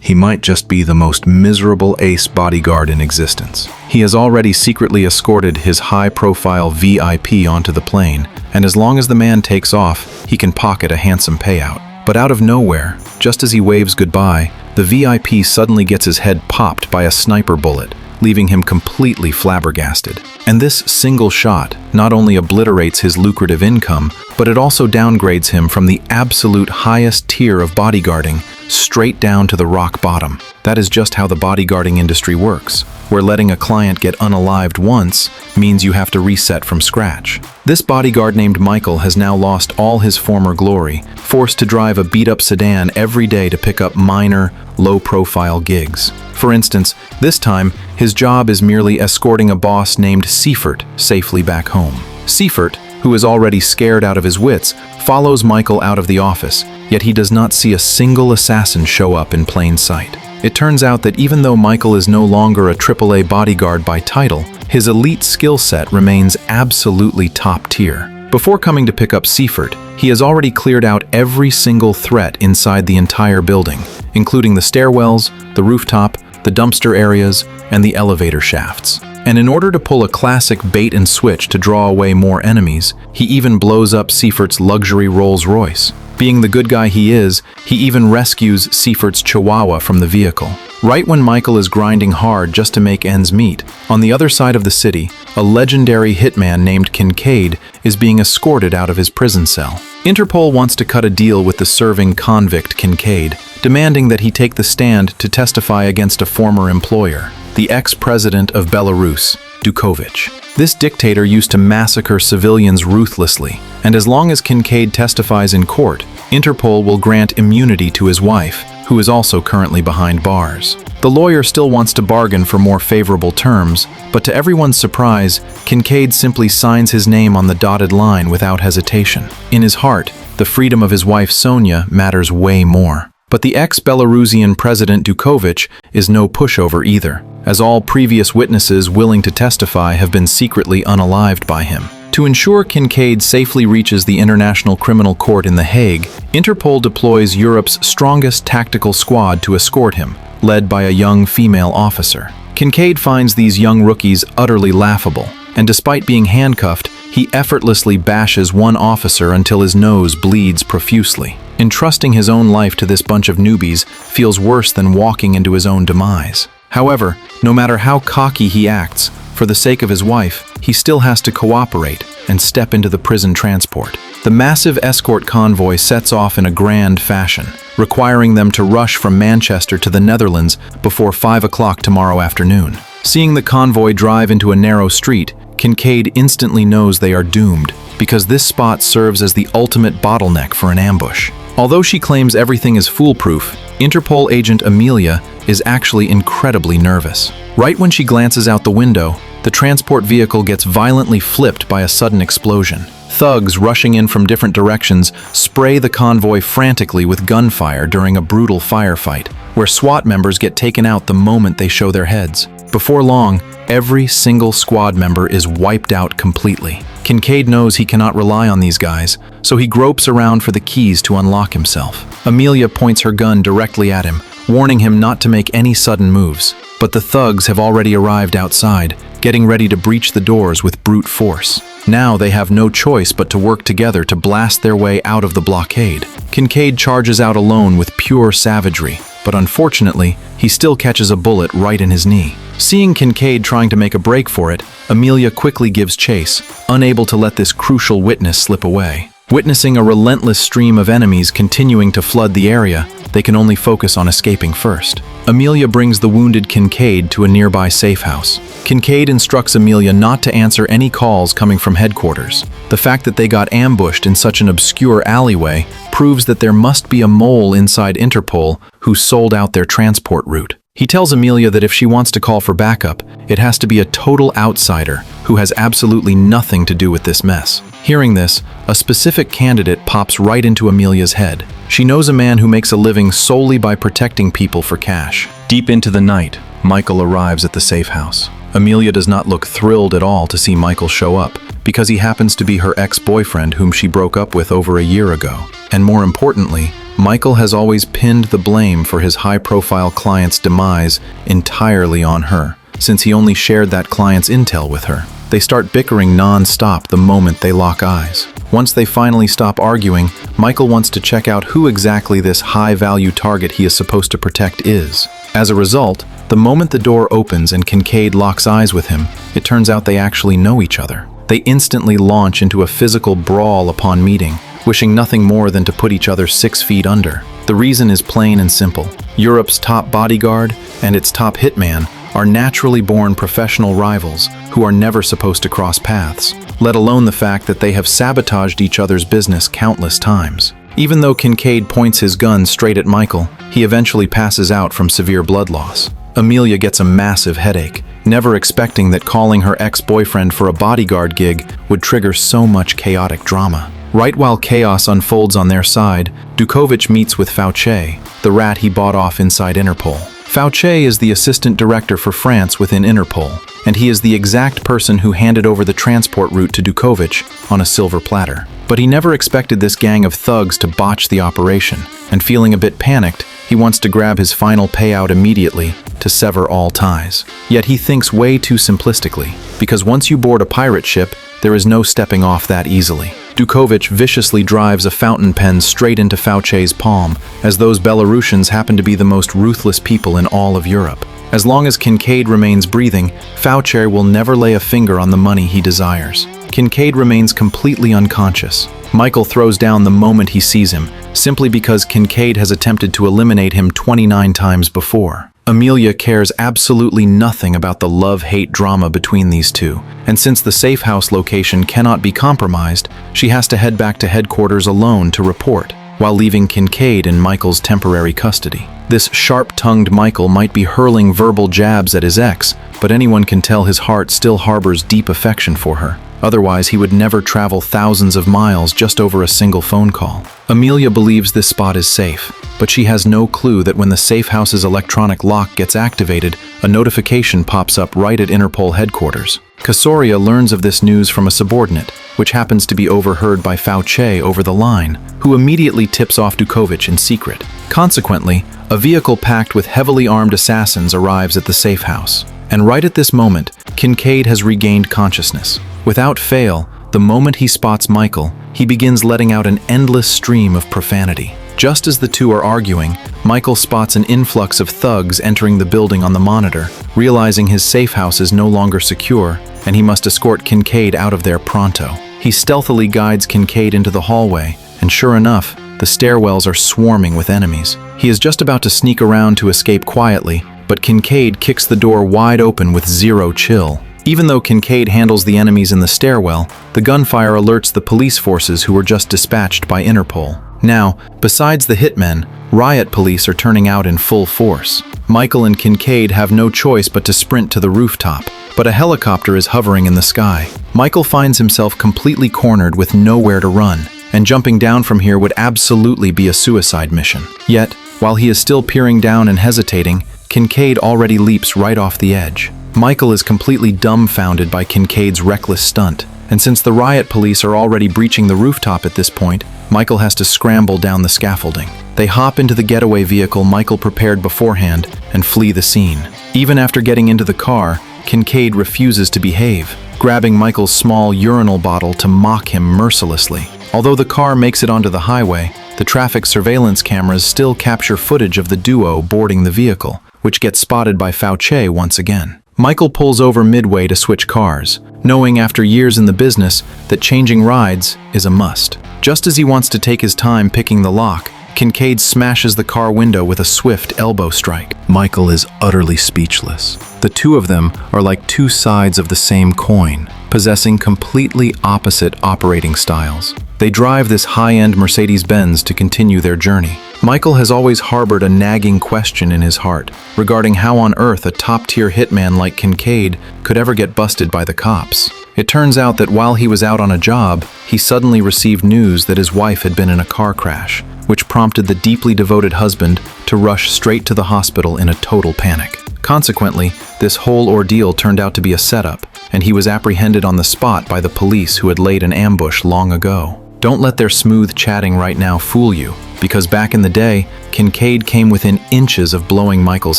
he might just be the most miserable ace bodyguard in existence. He has already secretly escorted his high-profile VIP onto the plane, and as long as the man takes off, he can pocket a handsome payout. But out of nowhere, just as he waves goodbye, the VIP suddenly gets his head popped by a sniper bullet, leaving him completely flabbergasted. And this single shot not only obliterates his lucrative income, but it also downgrades him from the absolute highest tier of bodyguarding straight down to the rock bottom. That is just how the bodyguarding industry works, where letting a client get unalived once means you have to reset from scratch. This bodyguard named Michael has now lost all his former glory, forced to drive a beat-up sedan every day to pick up minor, low-profile gigs. For instance, this time, his job is merely escorting a boss named Seifert safely back home. Seifert, who is already scared out of his wits, follows Michael out of the office, yet he does not see a single assassin show up in plain sight. It turns out that even though Michael is no longer a AAA bodyguard by title, his elite skill set remains absolutely top tier. Before coming to pick up Seifert, he has already cleared out every single threat inside the entire building, including the stairwells, the rooftop, the dumpster areas, and the elevator shafts. And in order to pull a classic bait and switch to draw away more enemies, he even blows up Seifert's luxury Rolls-Royce. Being the good guy he is, he even rescues Seifert's Chihuahua from the vehicle. Right when Michael is grinding hard just to make ends meet, on the other side of the city, a legendary hitman named Kincaid is being escorted out of his prison cell. Interpol wants to cut a deal with the serving convict Kincaid, demanding that he take the stand to testify against a former employer, the ex-president of Belarus, Dukovich. This dictator used to massacre civilians ruthlessly, and as long as Kincaid testifies in court, Interpol will grant immunity to his wife, who is also currently behind bars. The lawyer still wants to bargain for more favorable terms, but to everyone's surprise, Kincaid simply signs his name on the dotted line without hesitation. In his heart, the freedom of his wife Sonia matters way more. But the ex-Belarusian president Dukovich is no pushover either, as all previous witnesses willing to testify have been secretly unalived by him. To ensure Kincaid safely reaches the International Criminal Court in The Hague, Interpol deploys Europe's strongest tactical squad to escort him, led by a young female officer. Kincaid finds these young rookies utterly laughable, and despite being handcuffed, he effortlessly bashes one officer until his nose bleeds profusely. Entrusting his own life to this bunch of newbies feels worse than walking into his own demise. However, no matter how cocky he acts, for the sake of his wife, he still has to cooperate and step into the prison transport. The massive escort convoy sets off in a grand fashion, requiring them to rush from Manchester to the Netherlands before 5 o'clock tomorrow afternoon. Seeing the convoy drive into a narrow street, Kincaid instantly knows they are doomed, because this spot serves as the ultimate bottleneck for an ambush. Although she claims everything is foolproof, Interpol agent Amelia is actually incredibly nervous. Right when she glances out the window, the transport vehicle gets violently flipped by a sudden explosion. Thugs rushing in from different directions spray the convoy frantically with gunfire during a brutal firefight, where SWAT members get taken out the moment they show their heads. Before long, every single squad member is wiped out completely. Kincaid knows he cannot rely on these guys, so he gropes around for the keys to unlock himself. Amelia points her gun directly at him, warning him not to make any sudden moves. But the thugs have already arrived outside, getting ready to breach the doors with brute force. Now they have no choice but to work together to blast their way out of the blockade. Kincaid charges out alone with pure savagery, but unfortunately, he still catches a bullet right in his knee. Seeing Kincaid trying to make a break for it, Amelia quickly gives chase, unable to let this crucial witness slip away. Witnessing a relentless stream of enemies continuing to flood the area, they can only focus on escaping first. Amelia brings the wounded Kincaid to a nearby safe house. Kincaid instructs Amelia not to answer any calls coming from headquarters. The fact that they got ambushed in such an obscure alleyway proves that there must be a mole inside Interpol who sold out their transport route. He tells Amelia that if she wants to call for backup, it has to be a total outsider who has absolutely nothing to do with this mess. Hearing this, a specific candidate pops right into Amelia's head. She knows a man who makes a living solely by protecting people for cash. Deep into the night, Michael arrives at the safe house. Amelia does not look thrilled at all to see Michael show up, because he happens to be her ex-boyfriend whom she broke up with over a year ago. And more importantly, Michael has always pinned the blame for his high-profile client's demise entirely on her, since he only shared that client's intel with her. They start bickering non-stop the moment they lock eyes. Once they finally stop arguing, Michael wants to check out who exactly this high-value target he is supposed to protect is. As a result, the moment the door opens and Kincaid locks eyes with him, it turns out they actually know each other. They instantly launch into a physical brawl upon meeting, wishing nothing more than to put each other 6 feet under. The reason is plain and simple. Europe's top bodyguard and its top hitman are naturally born professional rivals who are never supposed to cross paths, let alone the fact that they have sabotaged each other's business countless times. Even though Kincaid points his gun straight at Michael, he eventually passes out from severe blood loss. Amelia gets a massive headache, never expecting that calling her ex-boyfriend for a bodyguard gig would trigger so much chaotic drama. Right while chaos unfolds on their side, Dukovich meets with Fauché, the rat he bought off inside Interpol. Fauché is the assistant director for France within Interpol, and he is the exact person who handed over the transport route to Dukovich on a silver platter. But he never expected this gang of thugs to botch the operation, and feeling a bit panicked, he wants to grab his final payout immediately to sever all ties. Yet he thinks way too simplistically, because once you board a pirate ship, there is no stepping off that easily. Dukovich viciously drives a fountain pen straight into Fauché's palm, as those Belarusians happen to be the most ruthless people in all of Europe. As long as Kincaid remains breathing, Fauché will never lay a finger on the money he desires. Kincaid remains completely unconscious. Michael throws down the moment he sees him, simply because Kincaid has attempted to eliminate him 29 times before. Amelia cares absolutely nothing about the love-hate drama between these two, and since the safe house location cannot be compromised, she has to head back to headquarters alone to report, while leaving Kincaid in Michael's temporary custody. This sharp-tongued Michael might be hurling verbal jabs at his ex, but anyone can tell his heart still harbors deep affection for her. Otherwise, he would never travel thousands of miles just over a single phone call. Amelia believes this spot is safe, but she has no clue that when the safe house's electronic lock gets activated, a notification pops up right at Interpol headquarters. Kasoria learns of this news from a subordinate, which happens to be overheard by Fauché over the line, who immediately tips off Dukovich in secret. Consequently, a vehicle packed with heavily armed assassins arrives at the safe house. And right at this moment, Kincaid has regained consciousness. Without fail, the moment he spots Michael, he begins letting out an endless stream of profanity. Just as the two are arguing, Michael spots an influx of thugs entering the building on the monitor, realizing his safe house is no longer secure, and he must escort Kincaid out of there pronto. He stealthily guides Kincaid into the hallway, and sure enough, the stairwells are swarming with enemies. He is just about to sneak around to escape quietly, but Kincaid kicks the door wide open with zero chill. Even though Kincaid handles the enemies in the stairwell, the gunfire alerts the police forces who were just dispatched by Interpol. Now, besides the hitmen, riot police are turning out in full force. Michael and Kincaid have no choice but to sprint to the rooftop, but a helicopter is hovering in the sky. Michael finds himself completely cornered with nowhere to run, and jumping down from here would absolutely be a suicide mission. Yet, while he is still peering down and hesitating, Kincaid already leaps right off the edge. Michael is completely dumbfounded by Kincaid's reckless stunt, and since the riot police are already breaching the rooftop at this point, Michael has to scramble down the scaffolding. They hop into the getaway vehicle Michael prepared beforehand and flee the scene. Even after getting into the car, Kincaid refuses to behave, grabbing Michael's small urinal bottle to mock him mercilessly. Although the car makes it onto the highway, the traffic surveillance cameras still capture footage of the duo boarding the vehicle, which gets spotted by Fauché once again. Michael pulls over midway to switch cars, knowing after years in the business that changing rides is a must. Just as he wants to take his time picking the lock, Kincaid smashes the car window with a swift elbow strike. Michael is utterly speechless. The two of them are like two sides of the same coin, possessing completely opposite operating styles. They drive this high-end Mercedes-Benz to continue their journey. Michael has always harbored a nagging question in his heart regarding how on earth a top-tier hitman like Kincaid could ever get busted by the cops. It turns out that while he was out on a job, he suddenly received news that his wife had been in a car crash, which prompted the deeply devoted husband to rush straight to the hospital in a total panic. Consequently, this whole ordeal turned out to be a setup, and he was apprehended on the spot by the police who had laid an ambush long ago. Don't let their smooth chatting right now fool you, because back in the day, Kincaid came within inches of blowing Michael's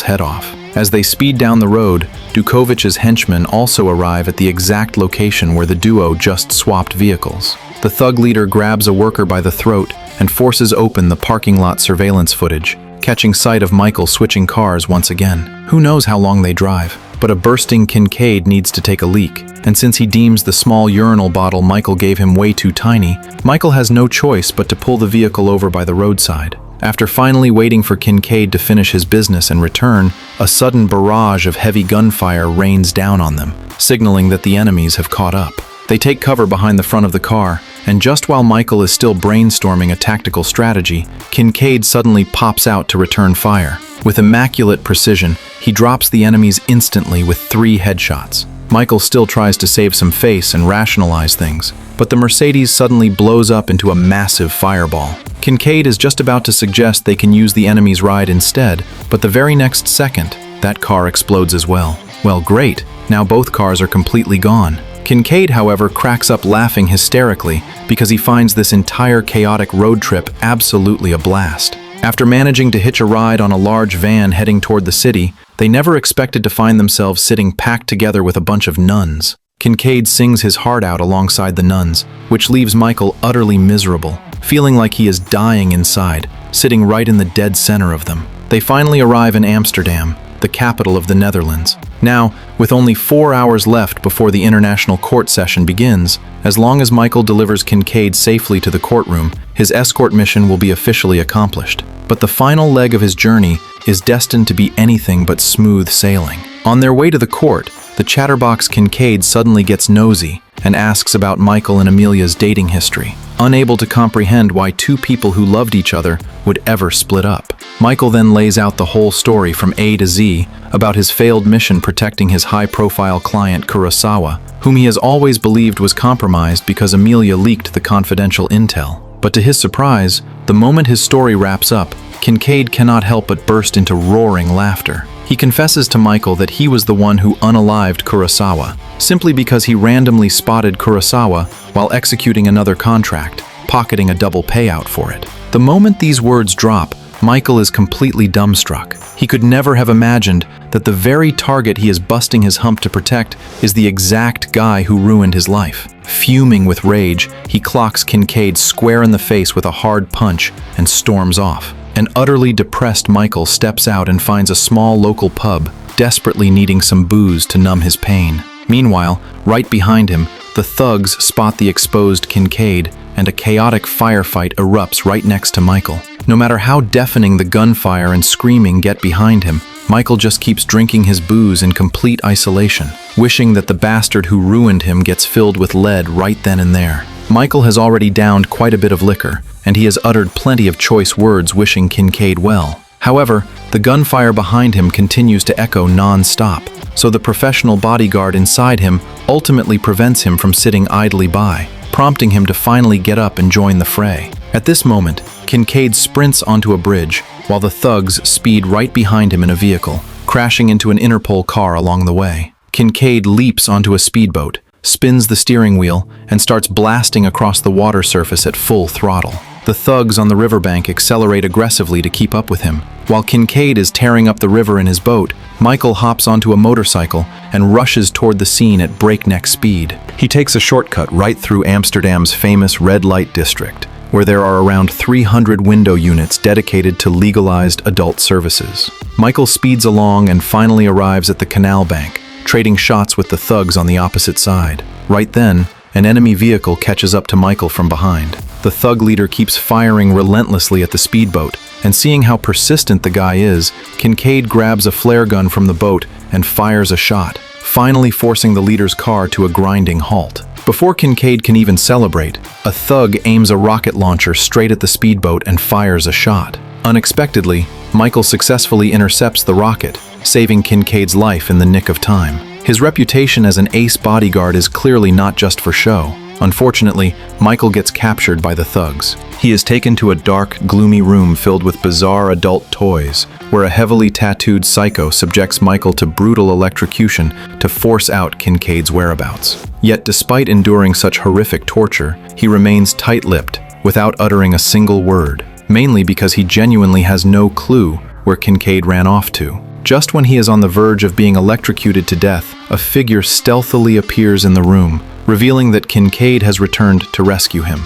head off. As they speed down the road, Dukovich's henchmen also arrive at the exact location where the duo just swapped vehicles. The thug leader grabs a worker by the throat and forces open the parking lot surveillance footage, catching sight of Michael switching cars once again. Who knows how long they drive, but a bursting Kincaid needs to take a leak, and since he deems the small urinal bottle Michael gave him way too tiny, Michael has no choice but to pull the vehicle over by the roadside. After finally waiting for Kincaid to finish his business and return, a sudden barrage of heavy gunfire rains down on them, signaling that the enemies have caught up. They take cover behind the front of the car, and just while Michael is still brainstorming a tactical strategy, Kincaid suddenly pops out to return fire. With immaculate precision, he drops the enemies instantly with 3 headshots. Michael still tries to save some face and rationalize things, but the Mercedes suddenly blows up into a massive fireball. Kincaid is just about to suggest they can use the enemy's ride instead, but the very next second, that car explodes as well. Well, great, now both cars are completely gone. Kincaid, however, cracks up laughing hysterically because he finds this entire chaotic road trip absolutely a blast. After managing to hitch a ride on a large van heading toward the city, they never expected to find themselves sitting packed together with a bunch of nuns. Kincaid sings his heart out alongside the nuns, which leaves Michael utterly miserable, feeling like he is dying inside, sitting right in the dead center of them. They finally arrive in Amsterdam, the capital of the Netherlands. Now, with only 4 hours left before the international court session begins, as long as Michael delivers Kincaid safely to the courtroom, his escort mission will be officially accomplished. But the final leg of his journey is destined to be anything but smooth sailing. On their way to the court, the chatterbox Kincaid suddenly gets nosy and asks about Michael and Amelia's dating history, unable to comprehend why 2 people who loved each other would ever split up. Michael then lays out the whole story from A to Z about his failed mission protecting his high-profile client Kurosawa, whom he has always believed was compromised because Amelia leaked the confidential intel. But to his surprise, the moment his story wraps up, Kincaid cannot help but burst into roaring laughter. He confesses to Michael that he was the one who unalived Kurosawa, simply because he randomly spotted Kurosawa while executing another contract, pocketing a double payout for it. The moment these words drop, Michael is completely dumbstruck. He could never have imagined that the very target he is busting his hump to protect is the exact guy who ruined his life. Fuming with rage, he clocks Kincaid square in the face with a hard punch and storms off. An utterly depressed Michael steps out and finds a small local pub, desperately needing some booze to numb his pain. Meanwhile, right behind him, the thugs spot the exposed Kincaid, and a chaotic firefight erupts right next to Michael. No matter how deafening the gunfire and screaming get behind him, Michael just keeps drinking his booze in complete isolation, wishing that the bastard who ruined him gets filled with lead right then and there. Michael has already downed quite a bit of liquor, and he has uttered plenty of choice words wishing Kincaid well. However, the gunfire behind him continues to echo non-stop, so the professional bodyguard inside him ultimately prevents him from sitting idly by, prompting him to finally get up and join the fray. At this moment, Kincaid sprints onto a bridge, while the thugs speed right behind him in a vehicle, crashing into an Interpol car along the way. Kincaid leaps onto a speedboat, spins the steering wheel, and starts blasting across the water surface at full throttle. The thugs on the riverbank accelerate aggressively to keep up with him. While Kincaid is tearing up the river in his boat, Michael hops onto a motorcycle and rushes toward the scene at breakneck speed. He takes a shortcut right through Amsterdam's famous red light district, where there are around 300 window units dedicated to legalized adult services. Michael speeds along and finally arrives at the canal bank, trading shots with the thugs on the opposite side. Right then, an enemy vehicle catches up to Michael from behind. The thug leader keeps firing relentlessly at the speedboat, and seeing how persistent the guy is, Kincaid grabs a flare gun from the boat and fires a shot, finally forcing the leader's car to a grinding halt. Before Kincaid can even celebrate, a thug aims a rocket launcher straight at the speedboat and fires a shot. Unexpectedly, Michael successfully intercepts the rocket, saving Kincaid's life in the nick of time. His reputation as an ace bodyguard is clearly not just for show. Unfortunately, Michael gets captured by the thugs. He is taken to a dark, gloomy room filled with bizarre adult toys, where a heavily tattooed psycho subjects Michael to brutal electrocution to force out Kincaid's whereabouts. Yet despite enduring such horrific torture, he remains tight-lipped, without uttering a single word. mainly because he genuinely has no clue where Kincaid ran off to. Just when he is on the verge of being electrocuted to death, a figure stealthily appears in the room, revealing that Kincaid has returned to rescue him.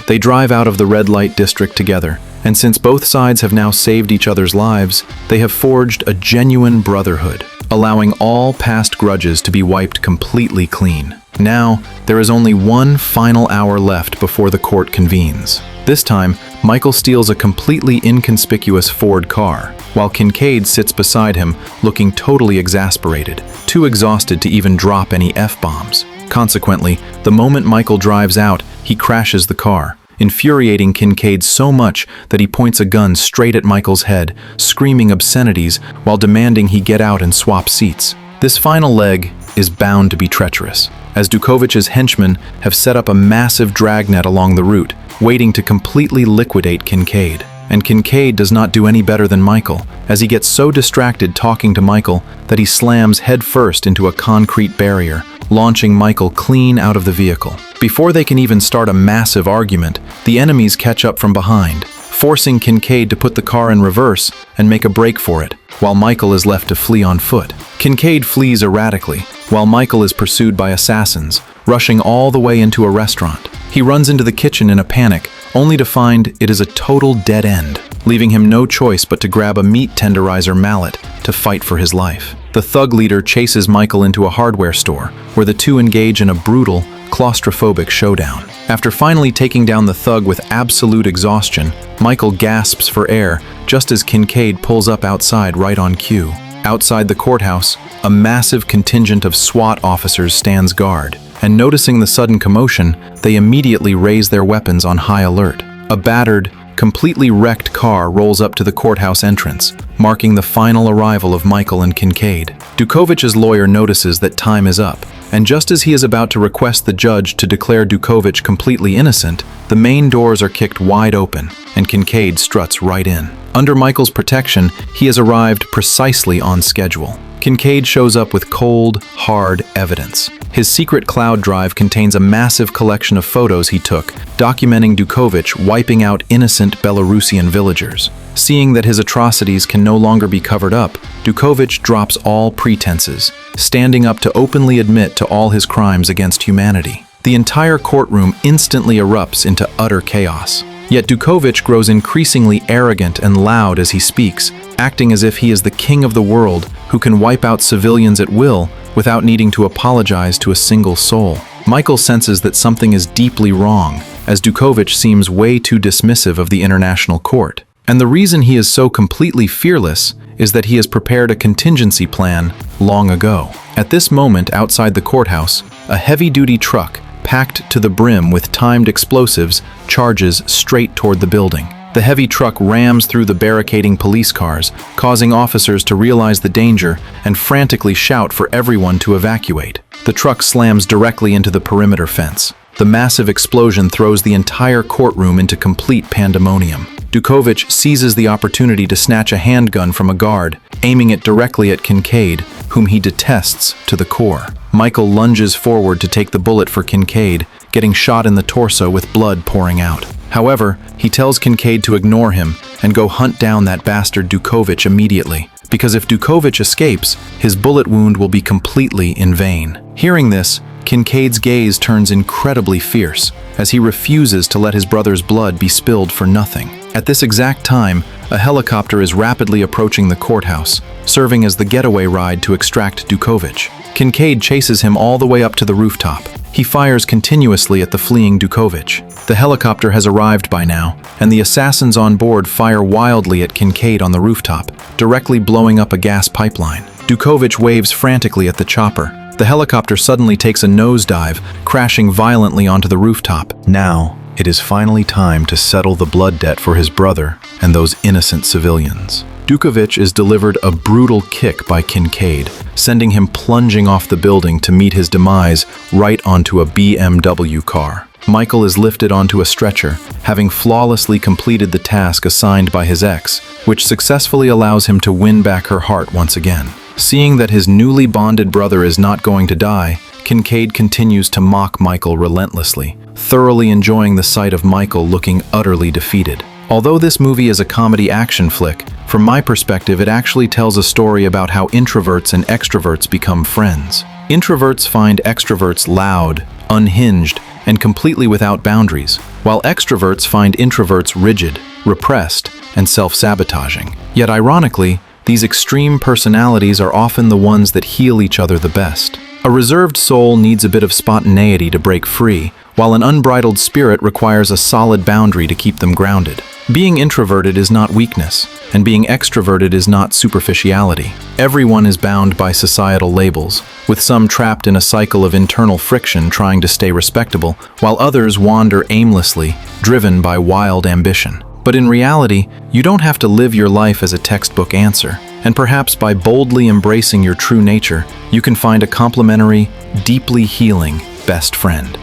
They drive out of the red light district together, and since both sides have now saved each other's lives, they have forged a genuine brotherhood, allowing all past grudges to be wiped completely clean. Now, there is only one final hour left before the court convenes. This time, Michael steals a completely inconspicuous Ford car, while Kincaid sits beside him, looking totally exasperated, too exhausted to even drop any F-bombs. Consequently, the moment Michael drives out, he crashes the car, infuriating Kincaid so much that he points a gun straight at Michael's head, screaming obscenities while demanding he get out and swap seats. This final leg is bound to be treacherous, as Dukovich's henchmen have set up a massive dragnet along the route, waiting to completely liquidate Kincaid. And Kincaid does not do any better than Michael, as he gets so distracted talking to Michael that he slams headfirst into a concrete barrier, launching Michael clean out of the vehicle. Before they can even start a massive argument, the enemies catch up from behind, forcing Kincaid to put the car in reverse and make a break for it, while Michael is left to flee on foot. Kincaid flees erratically, while Michael is pursued by assassins, rushing all the way into a restaurant. He runs into the kitchen in a panic, only to find it is a total dead end, leaving him no choice but to grab a meat tenderizer mallet to fight for his life. The thug leader chases Michael into a hardware store, where the two engage in a brutal, claustrophobic showdown. After finally taking down the thug with absolute exhaustion, Michael gasps for air just as Kincaid pulls up outside right on cue. Outside the courthouse, a massive contingent of SWAT officers stands guard, and noticing the sudden commotion, they immediately raise their weapons on high alert. A battered, completely wrecked car rolls up to the courthouse entrance, marking the final arrival of Michael and Kincaid. Dukovich's lawyer notices that time is up, and just as he is about to request the judge to declare Dukovich completely innocent, the main doors are kicked wide open, and Kincaid struts right in. Under Michael's protection, he has arrived precisely on schedule. Kincaid shows up with cold, hard evidence. His secret cloud drive contains a massive collection of photos he took, documenting Dukovich wiping out innocent Belarusian villagers. Seeing that his atrocities can no longer be covered up, Dukovich drops all pretenses, standing up to openly admit to all his crimes against humanity. The entire courtroom instantly erupts into utter chaos. Yet Dukovich grows increasingly arrogant and loud as he speaks, acting as if he is the king of the world who can wipe out civilians at will without needing to apologize to a single soul. Michael senses that something is deeply wrong, as Dukovich seems way too dismissive of the international court. And the reason he is so completely fearless is that he has prepared a contingency plan long ago. At this moment outside the courthouse, a heavy-duty truck packed to the brim with timed explosives charges straight toward the building. The heavy truck rams through the barricading police cars, causing officers to realize the danger and frantically shout for everyone to evacuate. The truck slams directly into the perimeter fence. The massive explosion throws the entire courtroom into complete pandemonium. Dukovich seizes the opportunity to snatch a handgun from a guard, aiming it directly at Kincaid, whom he detests to the core. Michael lunges forward to take the bullet for Kincaid, getting shot in the torso with blood pouring out. However, he tells Kincaid to ignore him and go hunt down that bastard Dukovich immediately, because if Dukovich escapes, his bullet wound will be completely in vain. Hearing this, Kincaid's gaze turns incredibly fierce, as he refuses to let his brother's blood be spilled for nothing. At this exact time, a helicopter is rapidly approaching the courthouse, serving as the getaway ride to extract Dukovich. Kincaid chases him all the way up to the rooftop. He fires continuously at the fleeing Dukovich. The helicopter has arrived by now, and the assassins on board fire wildly at Kincaid on the rooftop, directly blowing up a gas pipeline. Dukovich waves frantically at the chopper. The helicopter suddenly takes a nosedive, crashing violently onto the rooftop. Now, it is finally time to settle the blood debt for his brother and those innocent civilians. Dukovich is delivered a brutal kick by Kincaid, sending him plunging off the building to meet his demise right onto a BMW car. Michael is lifted onto a stretcher, having flawlessly completed the task assigned by his ex, which successfully allows him to win back her heart once again. Seeing that his newly bonded brother is not going to die, Kincaid continues to mock Michael relentlessly, thoroughly enjoying the sight of Michael looking utterly defeated. Although this movie is a comedy action flick, from my perspective it actually tells a story about how introverts and extroverts become friends. Introverts find extroverts loud, unhinged, and completely without boundaries, while extroverts find introverts rigid, repressed, and self-sabotaging. Yet ironically, these extreme personalities are often the ones that heal each other the best. A reserved soul needs a bit of spontaneity to break free, while an unbridled spirit requires a solid boundary to keep them grounded. Being introverted is not weakness, and being extroverted is not superficiality. Everyone is bound by societal labels, with some trapped in a cycle of internal friction trying to stay respectable, while others wander aimlessly, driven by wild ambition. But in reality, you don't have to live your life as a textbook answer, and perhaps by boldly embracing your true nature, you can find a complementary, deeply healing best friend.